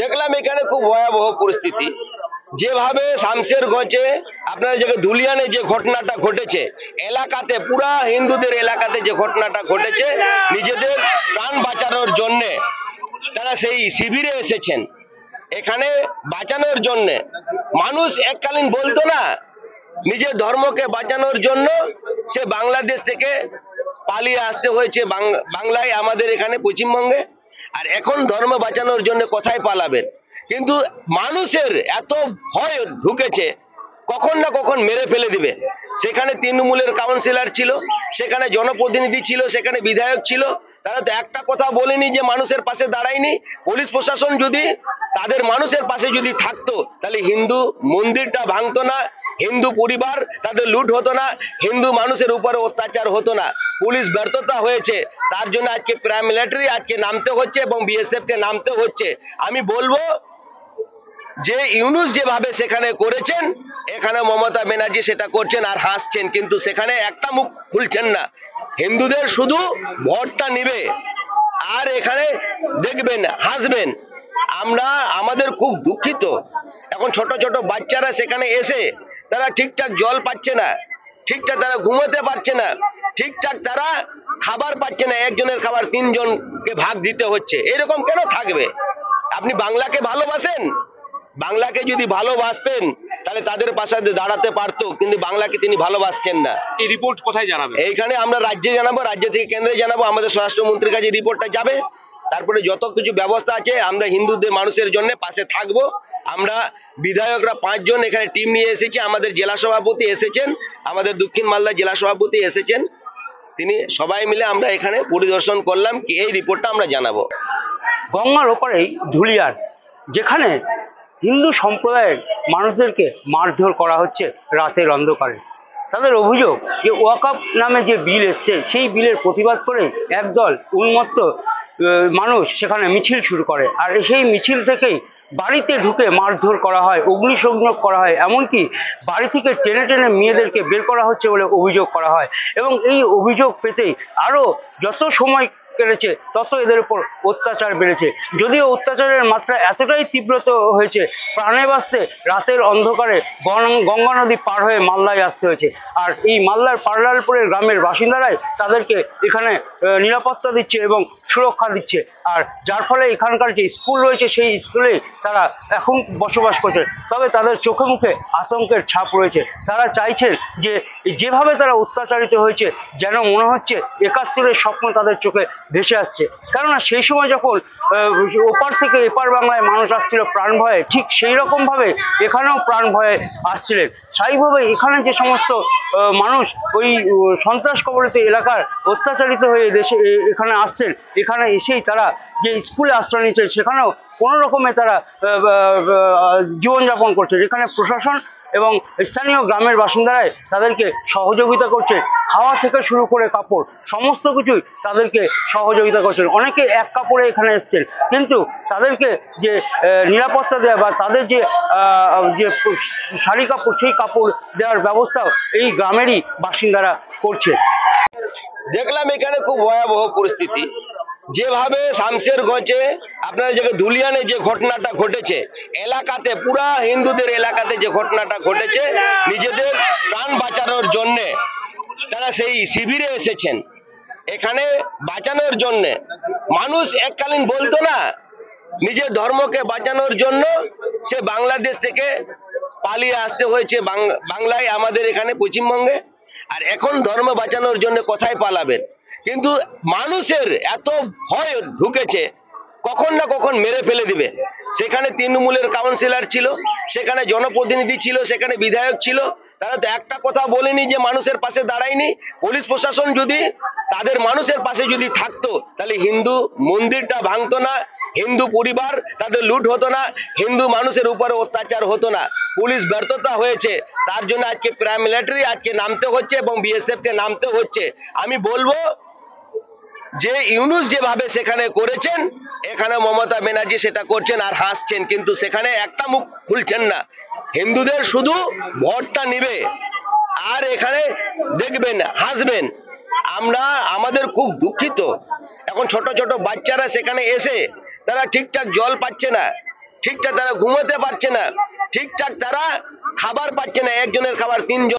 দেখলাম এখানে খুব ভয়াবহ পরিস্থিতি। যেভাবে শামশেরগঞ্জে আপনার জায়গায় ধুলিয়ানে যে ঘটনাটা ঘটেছে, এলাকাতে পুরা হিন্দুদের এলাকাতে যে ঘটনাটা ঘটেছে, নিজেদের প্রাণ বাঁচানোর জন্য তারা সেই শিবিরে এসেছেন। এখানে বাঁচানোর জন্য মানুষ এককালীন বলতো না, নিজের ধর্মকে বাঁচানোর জন্য সে বাংলাদেশ থেকে পালিয়ে আসতে হয়েছে বাংলায়, আমাদের এখানে পশ্চিমবঙ্গে। আর এখন ধর্ম বাঁচানোর জন্য কোথায় পালাবেন? কিন্তু মানুষের এত ভয় ঢুকেছে, কখন না কখন মেরে ফেলে দিবে। সেখানে তৃণমূলের কাউন্সিলর ছিল, সেখানে জনপ্রতিনিধি ছিল, সেখানে বিধায়ক ছিল, তারা তো একটা কথা বলেনি যে মানুষের পাশে দাঁড়ায়নি। পুলিশ প্রশাসন যদি তাদের মানুষের পাশে যদি থাকতো, তাহলে হিন্দু মন্দিরটা ভাঙতো না, হিন্দু পরিবার তাদের লুট হতো না, হিন্দু মানুষের উপরে অত্যাচার হতো না। পুলিশ ব্যর্থতা হয়েছে, তার জন্য আজকে প্যারামিলিটারি আজকে নামতে হচ্ছে এবং বিএসএফ কে নামতে হচ্ছে। আমি বলবো যে ইউনূস যেভাবে সেখানে করেছেন, এখানে মমতা ব্যানার্জি সেটা করছেন আর হাসছেন, কিন্তু সেখানে একটা মুখ খুলছেন না। হিন্দুদের শুধু ভোটটা নিবে আর এখানে দেখবেন হাসবেন। আমাদের খুব দুঃখিত, এখন ছোট ছোট বাচ্চারা সেখানে এসে তারা ঠিকঠাক জল পাচ্ছে না, ঠিকঠাক তারা ঘুমোতে পারছে না, ঠিকঠাক তারা খাবার পাচ্ছে না, একজনের খাবার তিনজনকে ভাগ দিতে হচ্ছে। এরকম কেন থাকবে? আপনি বাংলাকে ভালোবাসেন, বাংলাকে যদি ভালোবাসতেন তাহলে তাদের পাশে দাঁড়াতে পারতো, কিন্তু বাংলাকে তিনি ভালোবাসছেন না। এই রিপোর্ট কোথায় জানাবেন? এইখানে আমরা রাজ্যে জানাবো, রাজ্য থেকে কেন্দ্রে জানাবো, আমাদের স্বরাষ্ট্রমন্ত্রীর কাছে রিপোর্টটা যাবে। তারপরে যত কিছু ব্যবস্থা আছে আমরা হিন্দুদের মানুষের জন্য পাশে থাকবো। আমরা বিধায়করা 5 জন এখানে টিম নিয়ে এসেছি, আমাদের জেলা সভাপতি এসেছেন, আমাদের দক্ষিণ মালদা জেলা সভাপতি এসেছেন, তিনি সবাই মিলে আমরা এখানে পরিদর্শন করলাম, কি এই রিপোর্টটা আমরা জানাবো। গঙ্গার ওপারেই ধুলিয়ান, যেখানে হিন্দু সম্প্রদায়ের মানুষদেরকে মারধর করা হচ্ছে রাতের অন্ধকারে। তাদের অভিযোগ যে ওয়াকফ নামে যে বিল এসছে, সেই বিলের প্রতিবাদ করে একদল উন্মত্ত মানুষ সেখানে মিছিল শুরু করে, আর সেই মিছিল থেকেই বাড়িতে ঢুকে মারধর করা হয়, অগ্নিসংযোগ করা হয়, এমনকি বাড়ি থেকে টেনে টেনে মেয়েদেরকে বের করা হচ্ছে বলে অভিযোগ করা হয়। এবং এই অভিযোগ পেতেই আরও যত সময় কেটেছে তত এদের উপর অত্যাচার বেড়েছে। যদিও অত্যাচারের মাত্রা এতটাই তীব্রত হয়েছে, প্রাণে বাঁচতে রাতের অন্ধকারে গঙ্গা নদী পার হয়ে মালদায় আসতে হয়েছে। আর এই মালদার পারলালপুরের গ্রামের বাসিন্দারাই তাদেরকে এখানে নিরাপত্তা দিচ্ছে এবং সুরক্ষা দিচ্ছে। আর যার ফলে এখানকার যে স্কুল রয়েছে, সেই স্কুলে তারা এখন বসবাস করছে। তবে তাদের চোখে মুখে আতঙ্কের ছাপ রয়েছে। তারা চাইছেন যে যেভাবে তারা অত্যাচারিত হয়েছে, যেন মনে হচ্ছে 71-এর স্বপ্ন তাদের চোখে ভেসে আসছে। কেননা সেই সময় যখন ওপার থেকে এপার বাংলায় মানুষ আসছিল প্রাণ ভয়ে, ঠিক সেই রকমভাবে এখানেও প্রাণ ভয়ে আসছিলেন। স্বাভাবিকভাবে এখানে যে সমস্ত মানুষ ওই সন্ত্রাস কবলিত এলাকার অত্যাচারিত হয়ে দেশে এখানে আসছেন, এখানে এসেই তারা যে স্কুলে আশ্রয় নিচ্ছেন, সেখানেও কোনো রকমে তারা জীবনযাপন করছে, যেখানে প্রশাসন এবং স্থানীয় গ্রামের বাসিন্দারাই তাদেরকে সহযোগিতা করছে। খাওয়া থেকে শুরু করে কাপড়, সমস্ত কিছুই তাদেরকে সহযোগিতা করছেন। অনেকে এক কাপড়ে এখানে এসছেন, কিন্তু তাদেরকে যে নিরাপত্তা দেওয়া বা তাদের যে শাড়ি কাপড়, সেই কাপড় দেওয়ার ব্যবস্থাও এই গ্রামেরই বাসিন্দারা করছে। দেখলাম এখানে খুব ভয়াবহ পরিস্থিতি। যেভাবে শামশেরগঞ্জে আপনার জায়গায় ধুলিয়ানে যে ঘটনাটা ঘটেছে, এলাকাতে পুরা হিন্দুদের এলাকাতে যে ঘটনাটা ঘটেছে, নিজেদের প্রাণ বাঁচানোর জন্য তারা সেই শিবিরে এসেছেন। এখানে বাঁচানোর জন্য মানুষ এককালীন বলতো না, নিজের ধর্মকে বাঁচানোর জন্য সে বাংলাদেশ থেকে পালিয়ে আসতে হয়েছে বাংলায়, আমাদের এখানে পশ্চিমবঙ্গে। আর এখন ধর্ম বাঁচানোর জন্য কোথায় পালাবেন? কিন্তু মানুষের এত ভয় ঢুকেছে, কখন না কখন মেরে ফেলে দিবে। সেখানে তৃণমূলের কাউন্সিলর ছিল, সেখানে জনপ্রতিনিধি ছিল, সেখানে বিধায়ক ছিল, তারা তো একটা কথা বলেনি যে মানুষের পাশে দাঁড়ায়নি। পুলিশ প্রশাসন যদি তাদের মানুষের পাশে যদি থাকতো, তাহলে হিন্দু মন্দিরটা ভাঙতো না, হিন্দু পরিবার তাদের লুট হতো না, হিন্দু মানুষের উপরে অত্যাচার হতো না। পুলিশ ব্যর্থতা হয়েছে, তার জন্য আজকে প্যারামিলিটারি আজকে নামতে হচ্ছে এবং বিএসএফ কে নামতে হচ্ছে। আমি বলবো যে ইউনূস যেভাবে সেখানে করেছেন, এখানে মমতা ব্যানার্জি সেটা করছেন আর হাসছেন, কিন্তু সেখানে একটা মুখ খুলছেন না। হিন্দুদের শুধু ভোটটা নিবে আর এখানে দেখবেন হাসবেন। আমাদের খুব দুঃখিত, এখন ছোট ছোট বাচ্চারা সেখানে এসে তারা ঠিকঠাক জল পাচ্ছে না, ঠিকঠাক তারা ঘুমোতে পারছে না, ঠিকঠাক তারা খাবার পাচ্ছে না, একজনের খাবার তিনজন